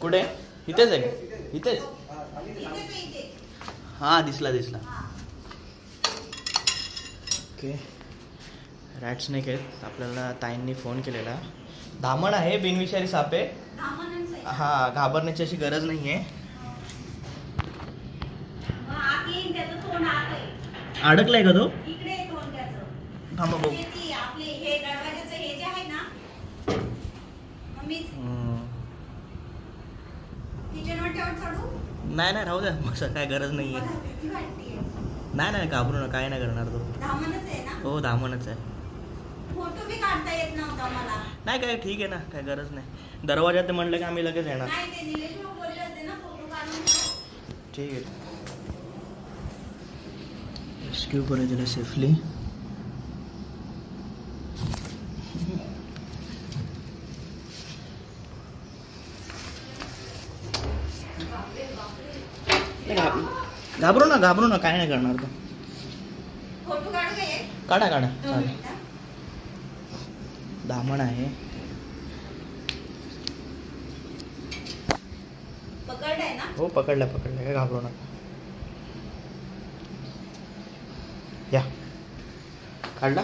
कुठे? इथेच आहे का? इथेच. हा दिसला. ओके, रॅट स्नेक आहेत. आपल्याला ताईंनी फोन केलेला. धामण आहे, बिनविषारी साप आहे. हा, घाबरण्याची अशी गरज नाही आहे. अडकलाय का तो? थांबा बघू. नाही राहू द्या, मग काय गरज नाही आहे. नाही घाबरू ना, काय नाही करणार तो. हो, धामणच आहे. फोटो भी काढता येत नव्हता मला. नाही काय, ठीक आहे ना, काय गरज नाही. दरवाजात म्हणलं की आम्ही लगेच येणार. नाही, ते निलेश भाऊ बोलले होते ना फोटो काढून. ठीक आहे. रेस्क्यू करे तिला सेफली. घाबरू ना, काय नाही करणार तो. फोटो काढू का? काढा चालेल. धामण आहे. पकडलाय ना? हो, पकडलाय, काय घाबरू नका. या, काढला.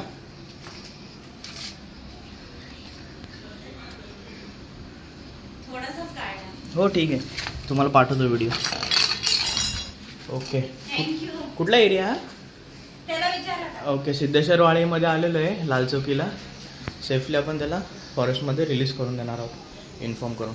थोडासाच काढला. हो, ठीक आहे, तुम्हाला पाठवतो व्हिडिओ. ओके. थँक्यू. कुठला एरिया? त्याला विचारा. ओके, सिद्धेश्वर वाडीमध्ये आलेलो आहे, लाल चौकीला. सेफली आपण त्याला फॉरेस्टमध्ये रिलीज करून देणार आहोत, इन्फॉर्म करून.